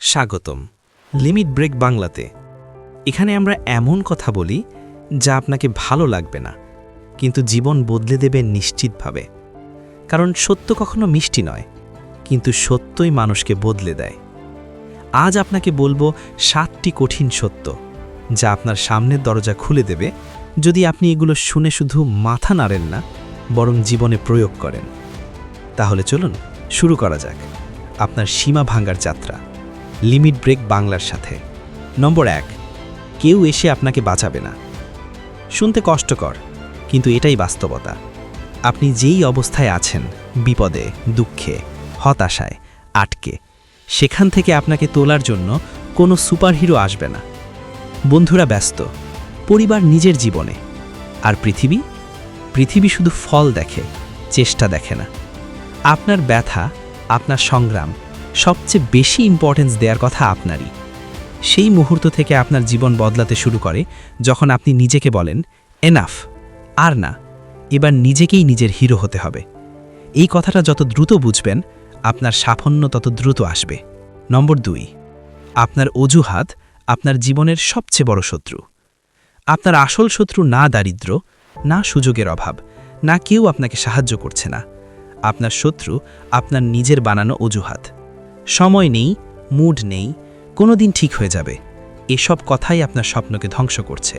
স্বাগতম limit break বাংলাতে। এখানে আমরা এমন কথা বলি যা আপনাকে ভালো লাগবে না, কিন্তু জীবন বদলে দেবে নিশ্চিতভাবে। কারণ সত্য কখনো মিষ্টি নয়, কিন্তু সত্যই মানুষকে বদলে দেয়। আজ আপনাকে বলবো 7টি কঠিন সত্য, যা আপনার সামনের দরজা খুলে দেবে যদি আপনি এগুলো শুনে শুধু মাথা নাড়েন না, বরং জীবনে প্রয়োগ করেন। তাহলে চলুন শুরু করা যাক আপনার সীমা ভাঙার যাত্রা লিমিট ব্রেক বাংলার সাথে। নম্বর 1, কেউ এসে আপনাকে বাঁচাবে না। শুনতে কষ্টকর, কিন্তু এটাই বাস্তবতা। আপনি যেই অবস্থায় আছেন, বিপদে, দুঃখে, হতাশায়, আটকে, সেখান থেকে আপনাকে তোলার জন্য কোনো সুপারহিরো আসবে না। বন্ধুরা ব্যস্ত, পরিবার নিজের জীবনে, আর পৃথিবী শুধু ফল দেখে, চেষ্টা দেখে না। আপনার ব্যথা, আপনার সংগ্রাম সবচেয়ে বেশি ইম্পর্টেন্স দেওয়ার কথা আপনারই। সেই মুহূর্ত থেকে আপনার জীবন বদলাতে শুরু করে যখন আপনি নিজেকে বলেন, এনাফ, আর না, এবার নিজেকেই নিজের হিরো হতে হবে। এই কথাটা যত দ্রুত বুঝবেন, আপনার সাফল্য তত দ্রুত আসবে। নম্বর 2, আপনার অজুহাত আপনার জীবনের সবচেয়ে বড় শত্রু। আপনার আসল শত্রু না দারিদ্র্য, না সুযোগের অভাব, না কেউ আপনাকে সাহায্য করছে না। আপনার শত্রু আপনার নিজের বানানো অজুহাত। সময় নেই, মুড নেই, কোনো দিন ঠিক হয়ে যাবে, এসব কথাই আপনার স্বপ্নকে ধ্বংস করছে।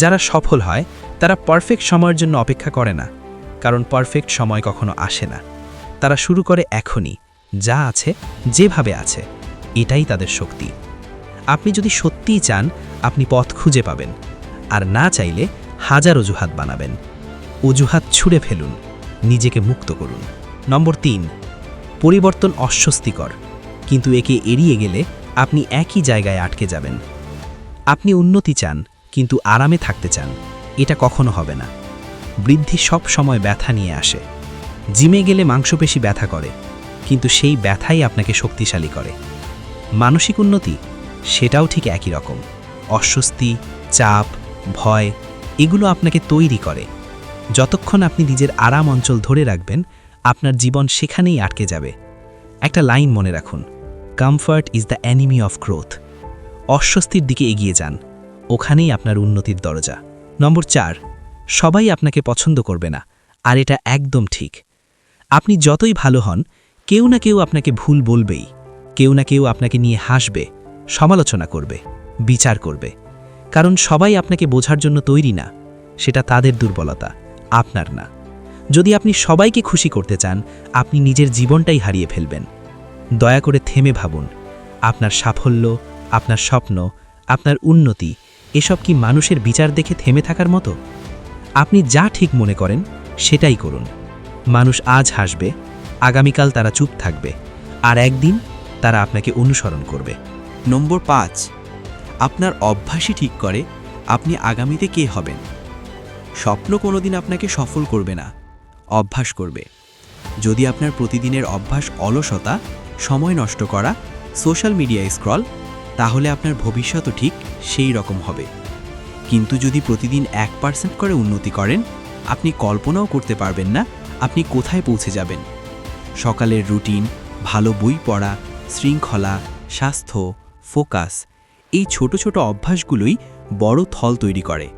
যারা সফল হয় তারা পারফেক্ট সময়ের জন্য অপেক্ষা করে না, কারণ পারফেক্ট সময় কখনো আসে না। তারা শুরু করে এখনই, যা আছে যেভাবে আছে, এটাই তাদের শক্তি। আপনি যদি সত্যিই চান, আপনি পথ খুঁজে পাবেন, আর না চাইলে হাজার অজুহাত বানাবেন। অজুহাত ছুঁড়ে ফেলুন, নিজেকে মুক্ত করুন। নম্বর 3, পরিবর্তন অস্বস্তিকর, কিন্তু একে এড়িয়ে গেলে আপনি একই জায়গায় আটকে যাবেন। আপনি উন্নতি চান, কিন্তু আরামে থাকতে চান, এটা কখনো হবে না। বৃদ্ধি সব সময় ব্যথা নিয়ে আসে। জিমে গেলে মাংসপেশি ব্যথা করে, কিন্তু সেই ব্যথাই আপনাকে শক্তিশালী করে। মানসিক উন্নতি, সেটাও ঠিক একই রকম। অস্বস্তি, চাপ, ভয়, এগুলো আপনাকে তৈরি করে। যতক্ষণ আপনি নিজের আরাম অঞ্চল ধরে রাখবেন, আপনার জীবন সেখানেই আটকে যাবে। একটা লাইন মনে রাখুন, comfort is the enemy of growth. অস্বস্তির দিকে এগিয়ে যান, ওখানেই আপনার উন্নতির দরজা। নম্বর 4, সবাই আপনাকে পছন্দ করবে না, আর এটা একদম ঠিক। আপনি যতই ভালো হন, কেউ না কেউ আপনাকে ভুল বলবেই। কেউ না কেউ আপনাকে নিয়ে হাসবে, সমালোচনা করবে, বিচার করবে। কারণ সবাই আপনাকে বোঝার জন্য তৈরি না। সেটা তাদের দুর্বলতা, আপনার না। যদি আপনি সবাইকে খুশি করতে চান, আপনি নিজের জীবনটাই হারিয়ে ফেলবেন। দয়া করে থেমে ভাবুন, আপনার সাফল্য, আপনার স্বপ্ন, আপনার উন্নতি, এসব কি মানুষের বিচার দেখে থেমে থাকার মতো? আপনি যা ঠিক মনে করেন সেটাই করুন। মানুষ আজ হাসবে, আগামীকাল তারা চুপ থাকবে, আর একদিন তারা আপনাকে অনুসরণ করবে। নম্বর 5, আপনার অভ্যাসই ঠিক করে আপনি আগামীতে কে হবেন। স্বপ্ন কোনোদিন আপনাকে সফল করবে না, অভ্যাস করবে। যদি আপনার প্রতিদিনের অভ্যাস অলসতা, সময় নষ্ট করা, সোশ্যাল মিডিয়ায় স্ক্রল, তাহলে আপনার ভবিষ্যৎও ঠিক সেই রকম হবে। কিন্তু যদি প্রতিদিন 1% করে উন্নতি করেন, আপনি কল্পনাও করতে পারবেন না আপনি কোথায় পৌঁছে যাবেন। সকালের রুটিন, ভালো বই পড়া, শৃঙ্খলা, স্বাস্থ্য, ফোকাস, এই ছোট ছোট অভ্যাসগুলোই বড় থল তৈরি করে।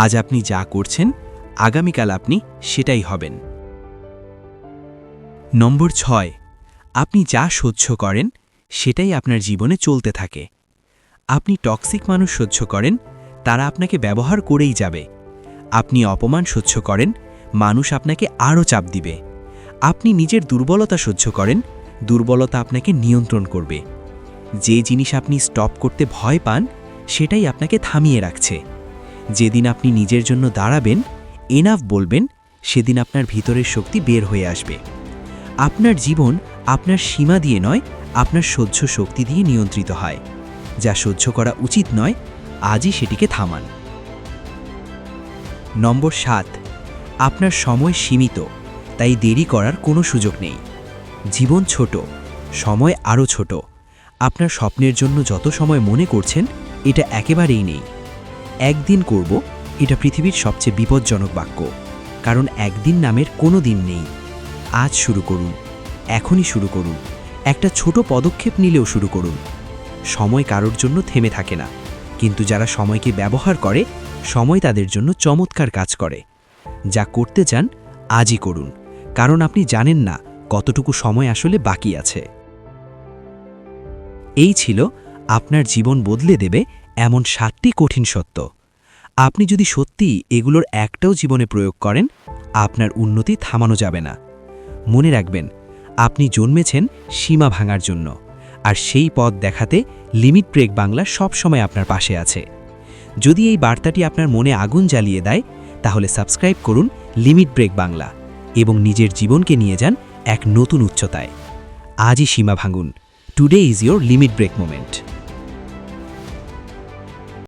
আজ আপনি যা করছেন, আগামীকাল আপনি সেটাই হবেন। নম্বর 6, আপনি যা সহ্য করেন সেটাই আপনার জীবনে চলতে থাকে। আপনি টক্সিক মানুষ সহ্য করেন, তারা আপনাকে ব্যবহার করেই যাবে। আপনি অপমান সহ্য করেন, মানুষ আপনাকে আরও চাপ দিবে। আপনি নিজের দুর্বলতা সহ্য করেন, দুর্বলতা আপনাকে নিয়ন্ত্রণ করবে। যে জিনিস আপনি স্টপ করতে ভয় পান, সেটাই আপনাকে থামিয়ে রাখছে। যেদিন আপনি নিজের জন্য দাঁড়াবেন, এনাফ বলবেন, সেদিন আপনার ভিতরের শক্তি বের হয়ে আসবে। আপনার জীবন আপনার সীমা দিয়ে নয়, আপনার সহ্য শক্তি দিয়ে নিয়ন্ত্রিত হয়। যা সহ্য করা উচিত নয়, আজই সেটিকে থামান। নম্বর 7, আপনার সময় সীমিত, তাই দেরি করার কোনো সুযোগ নেই। জীবন ছোট, সময় আরও ছোট। আপনার স্বপ্নের জন্য যত সময় মনে করছেন, এটা একেবারেই নেই। একদিন করব, এটা পৃথিবীর সবচেয়ে বিপজ্জনক বাক্য, কারণ একদিন নামের কোনো দিন নেই। আজ শুরু করুন, এখনই শুরু করুন। একটা ছোট পদক্ষেপ নিলেও শুরু করুন। সময় কারোর জন্য থেমে থাকে না, কিন্তু যারা সময়কে ব্যবহার করে সময় তাদের জন্য চমৎকার কাজ করে। যা করতে চান আজই করুন, কারণ আপনি জানেন না কতটুকু সময় আসলে বাকি আছে। এই ছিল আপনার জীবন বদলে দেবে এমন 7টি কঠিন সত্য। আপনি যদি সত্যিই এগুলোর একটাও জীবনে প্রয়োগ করেন, আপনার উন্নতি থামানো যাবে না। মনে রাখবেন, আপনি জন্মেছেন সীমা ভাঙার জন্য, আর সেই পথ দেখাতে লিমিট ব্রেক বাংলা সবসময় আপনার পাশে আছে। যদি এই বার্তাটি আপনার মনে আগুন জ্বালিয়ে দেয়, তাহলে সাবস্ক্রাইব করুন লিমিট ব্রেক বাংলা এবং নিজের জীবনকে নিয়ে যান এক নতুন উচ্চতায়। আজই সীমা ভাঙুন। Today is your limit break moment.